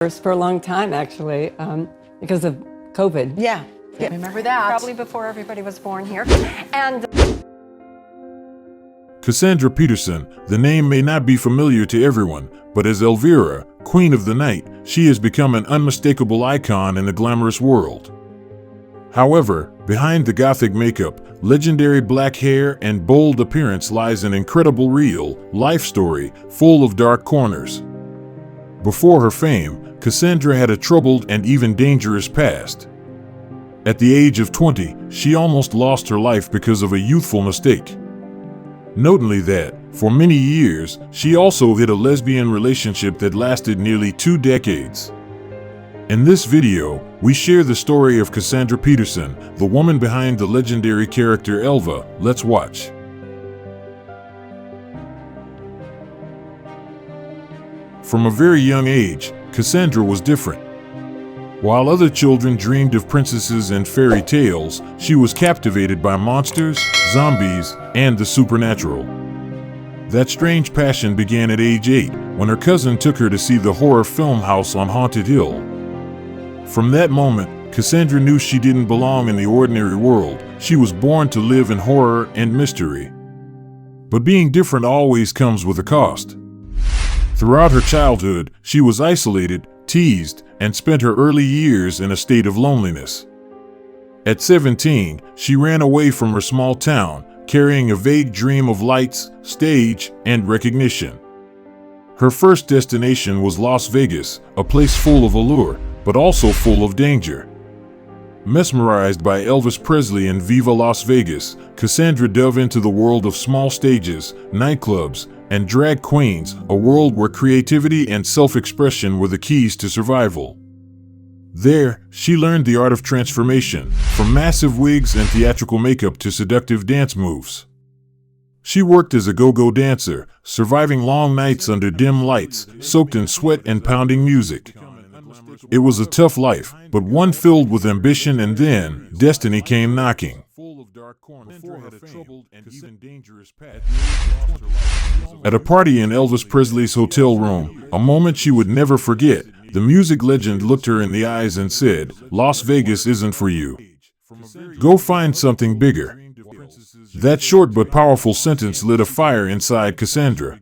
for a long time, actually, because of COVID. Yeah. Remember that. Probably before everybody was born here. And Cassandra Peterson, the name may not be familiar to everyone, but as Elvira, Queen of the Night, she has become an unmistakable icon in the glamorous world. However, behind the gothic makeup, legendary black hair, and bold appearance lies an incredible real-life story full of dark corners. Before her fame, Cassandra had a troubled and even dangerous past. At the age of 20, she almost lost her life because of a youthful mistake. Notably that, for many years, she also hid a lesbian relationship that lasted nearly 2 decades. In this video, we share the story of Cassandra Peterson, the woman behind the legendary character Elva. Let's watch. From a very young age, Cassandra was different. While other children dreamed of princesses and fairy tales, she was captivated by monsters, zombies, and the supernatural. That strange passion began at age 8, when her cousin took her to see the horror film House on Haunted Hill. From that moment, Cassandra knew she didn't belong in the ordinary world. She was born to live in horror and mystery. But being different always comes with a cost. Throughout her childhood, she was isolated, teased, and spent her early years in a state of loneliness. At 17, she ran away from her small town, carrying a vague dream of lights, stage, and recognition. Her first destination was Las Vegas, a place full of allure, but also full of danger. Mesmerized by Elvis Presley and Viva Las Vegas, Cassandra dove into the world of small stages, nightclubs, and drag queens, a world where creativity and self-expression were the keys to survival. There, she learned the art of transformation, from massive wigs and theatrical makeup to seductive dance moves. She worked as a go-go dancer, surviving long nights under dim lights, soaked in sweat and pounding music. It was a tough life, but one filled with ambition, and then destiny came knocking. At a party in Elvis Presley's hotel room, a moment she would never forget, the music legend looked her in the eyes and said, "Las Vegas isn't for you. Go find something bigger." That short but powerful sentence lit a fire inside Cassandra.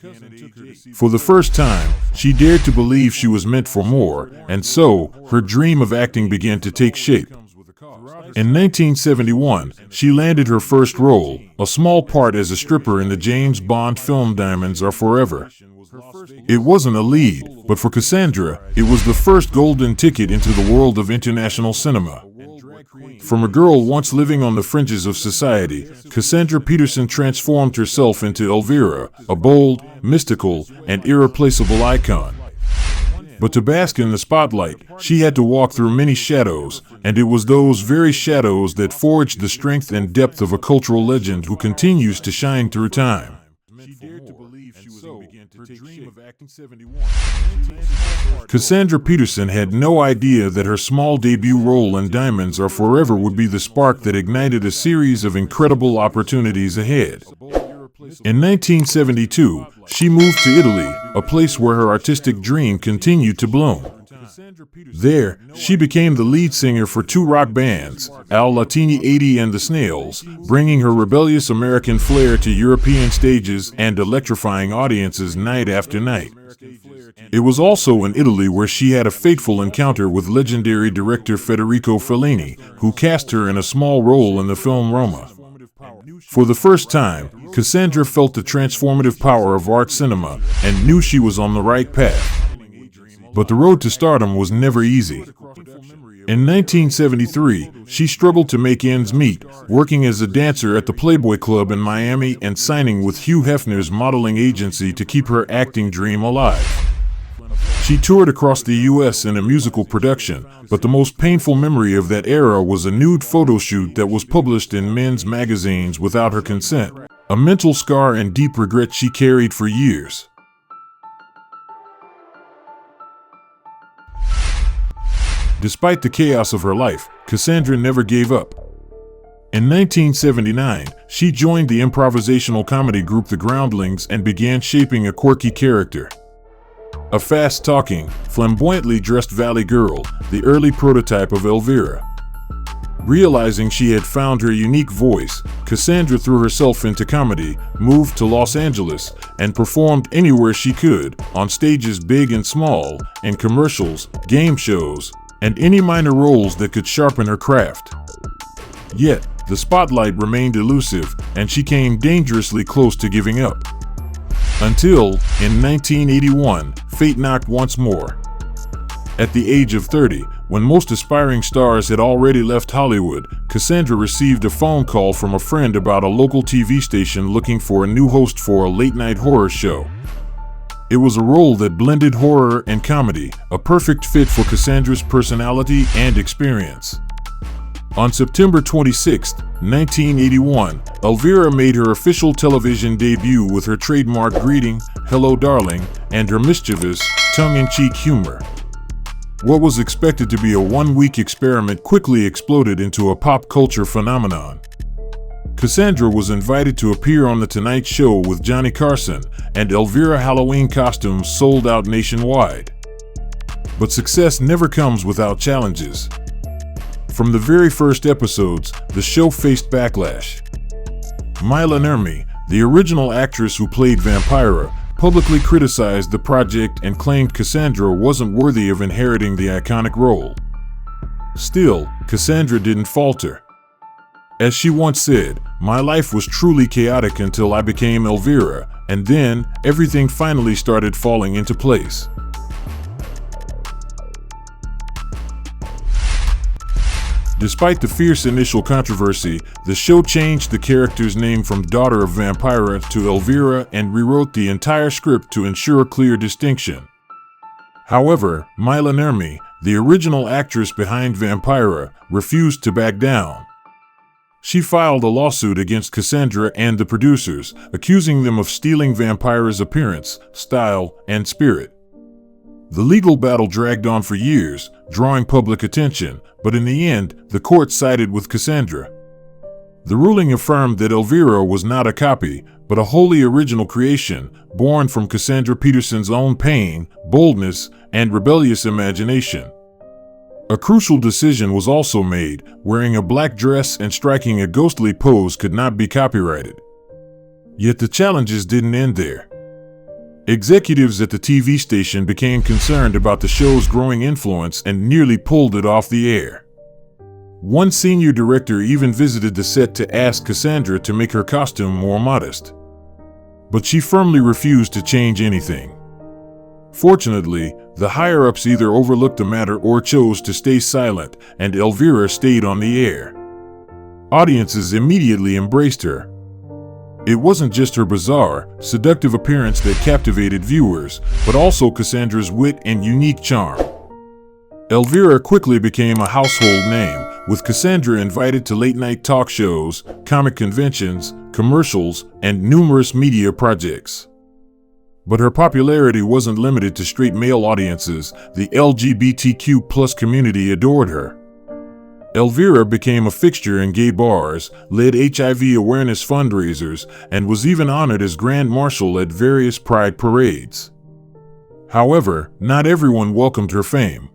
For the first time, she dared to believe she was meant for more, and so, her dream of acting began to take shape. In 1971, she landed her first role, a small part as a stripper in the James Bond film Diamonds Are Forever. It wasn't a lead, but for Cassandra, it was the first golden ticket into the world of international cinema. From a girl once living on the fringes of society, Cassandra Peterson transformed herself into Elvira, a bold, mystical, and irreplaceable icon. But to bask in the spotlight, she had to walk through many shadows, and it was those very shadows that forged the strength and depth of a cultural legend who continues to shine through time. Cassandra Peterson had no idea that her small debut role in Diamonds Are Forever would be the spark that ignited a series of incredible opportunities ahead. In 1972, she moved to Italy, a place where her artistic dream continued to bloom. There, she became the lead singer for 2 rock bands, Al Latini 80 and the Snails, bringing her rebellious American flair to European stages and electrifying audiences night after night. It was also in Italy where she had a fateful encounter with legendary director Federico Fellini, who cast her in a small role in the film Roma. For the first time, Cassandra felt the transformative power of art cinema and knew she was on the right path. But the road to stardom was never easy. In 1973, she struggled to make ends meet, working as a dancer at the Playboy Club in Miami and signing with Hugh Hefner's modeling agency to keep her acting dream alive. She toured across the U.S. in a musical production, but the most painful memory of that era was a nude photo shoot that was published in men's magazines without her consent, a mental scar and deep regret she carried for years. Despite the chaos of her life, Cassandra never gave up. In 1979, she joined the improvisational comedy group The Groundlings and began shaping a quirky character. a fast-talking, flamboyantly dressed valley girl, the early prototype of Elvira. Realizing she had found her unique voice, Cassandra threw herself into comedy, moved to Los Angeles, and performed anywhere she could, on stages big and small, in commercials, game shows, and any minor roles that could sharpen her craft. Yet, the spotlight remained elusive, and she came dangerously close to giving up. Until, in 1981, fate knocked once more. At the age of 30, when most aspiring stars had already left Hollywood, Cassandra received a phone call from a friend about a local TV station looking for a new host for a late-night horror show. It was a role that blended horror and comedy, a perfect fit for Cassandra's personality and experience. On September 26, 1981, Elvira made her official television debut with her trademark greeting, "Hello, darling," and her mischievous, tongue-in-cheek humor. What was expected to be a one-week experiment quickly exploded into a pop culture phenomenon. Cassandra was invited to appear on The Tonight Show with Johnny Carson, and Elvira Halloween costumes sold out nationwide. But success never comes without challenges. From the very first episodes, the show faced backlash. Mila Nurmi, the original actress who played Vampira, publicly criticized the project and claimed Cassandra wasn't worthy of inheriting the iconic role. Still, Cassandra didn't falter. As she once said, "My life was truly chaotic until I became Elvira, and then everything finally started falling into place." Despite the fierce initial controversy, the show changed the character's name from Daughter of Vampira to Elvira and rewrote the entire script to ensure clear distinction. However, Mila Nurmi, the original actress behind Vampira, refused to back down. She filed a lawsuit against Cassandra and the producers, accusing them of stealing Vampira's appearance, style, and spirit. The legal battle dragged on for years, drawing public attention, but in the end, the court sided with Cassandra. The ruling affirmed that Elvira was not a copy, but a wholly original creation, born from Cassandra Peterson's own pain, boldness, and rebellious imagination. A crucial decision was also made: wearing a black dress and striking a ghostly pose could not be copyrighted. Yet the challenges didn't end there. Executives at the TV station became concerned about the show's growing influence and nearly pulled it off the air. One senior director even visited the set to ask Cassandra to make her costume more modest. But she firmly refused to change anything. Fortunately, the higher-ups either overlooked the matter or chose to stay silent, and Elvira stayed on the air. Audiences immediately embraced her. It wasn't just her bizarre, seductive appearance that captivated viewers, but also Cassandra's wit and unique charm. Elvira quickly became a household name, with Cassandra invited to late-night talk shows, comic conventions, commercials, and numerous media projects. But her popularity wasn't limited to straight male audiences. The LGBTQ+ community adored her. Elvira became a fixture in gay bars, led HIV awareness fundraisers, and was even honored as Grand Marshal at various pride parades. However, not everyone welcomed her fame.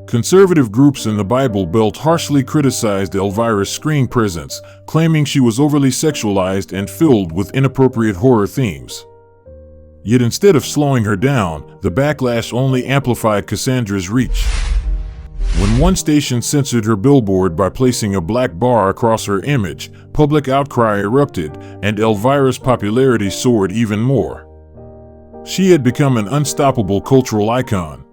Conservative groups in the Bible Belt harshly criticized Elvira's screen presence, claiming she was overly sexualized and filled with inappropriate horror themes. Yet instead of slowing her down, the backlash only amplified Cassandra's reach. When one station censored her billboard by placing a black bar across her image, public outcry erupted, and Elvira's popularity soared even more. She had become an unstoppable cultural icon.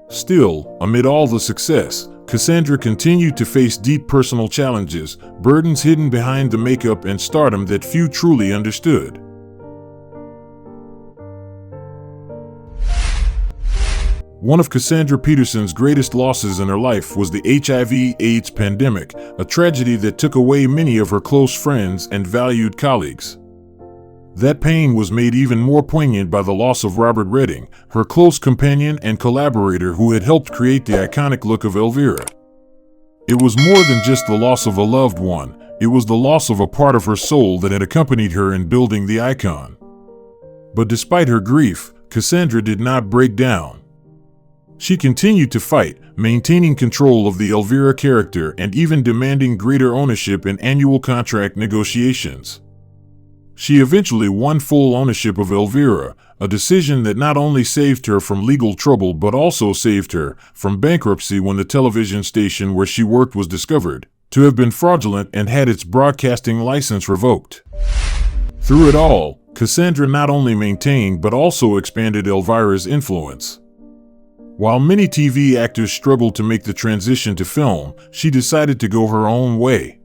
Still, amid all the success, Cassandra continued to face deep personal challenges, burdens hidden behind the makeup and stardom that few truly understood. One of Cassandra Peterson's greatest losses in her life was the HIV/AIDS pandemic, a tragedy that took away many of her close friends and valued colleagues. That pain was made even more poignant by the loss of Robert Redding, her close companion and collaborator who had helped create the iconic look of Elvira. It was more than just the loss of a loved one, it was the loss of a part of her soul that had accompanied her in building the icon. But despite her grief, Cassandra did not break down. She continued to fight, maintaining control of the Elvira character and even demanding greater ownership in annual contract negotiations. She eventually won full ownership of Elvira, a decision that not only saved her from legal trouble but also saved her from bankruptcy when the television station where she worked was discovered to have been fraudulent and had its broadcasting license revoked. Through it all, Cassandra not only maintained but also expanded Elvira's influence. While many TV actors struggled to make the transition to film, she decided to go her own way.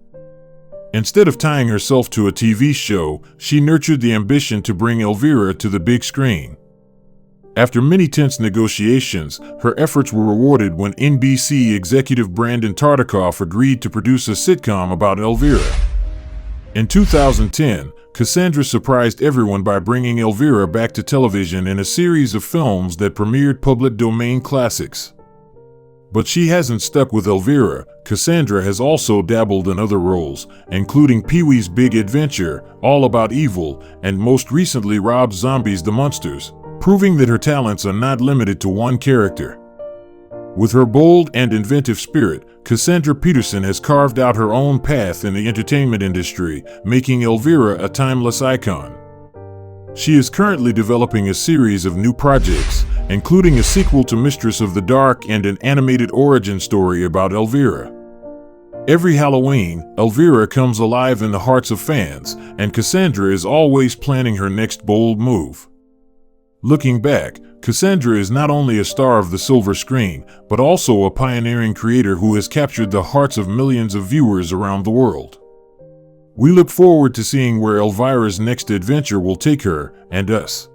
Instead of tying herself to a TV show, she nurtured the ambition to bring Elvira to the big screen. After many tense negotiations, her efforts were rewarded when NBC executive Brandon Tartikoff agreed to produce a sitcom about Elvira. In 2010, Cassandra surprised everyone by bringing Elvira back to television in a series of films that premiered public domain classics. But she hasn't stuck with Elvira. Cassandra has also dabbled in other roles, including Pee-wee's Big Adventure, All About Evil, and most recently Rob Zombie's The Munsters, proving that her talents are not limited to one character. With her bold and inventive spirit, Cassandra Peterson has carved out her own path in the entertainment industry, making Elvira a timeless icon. She is currently developing a series of new projects, including a sequel to Mistress of the Dark and an animated origin story about Elvira. Every Halloween, Elvira comes alive in the hearts of fans, and Cassandra is always planning her next bold move. Looking back, Cassandra is not only a star of the silver screen, but also a pioneering creator who has captured the hearts of millions of viewers around the world. We look forward to seeing where Elvira's next adventure will take her and us.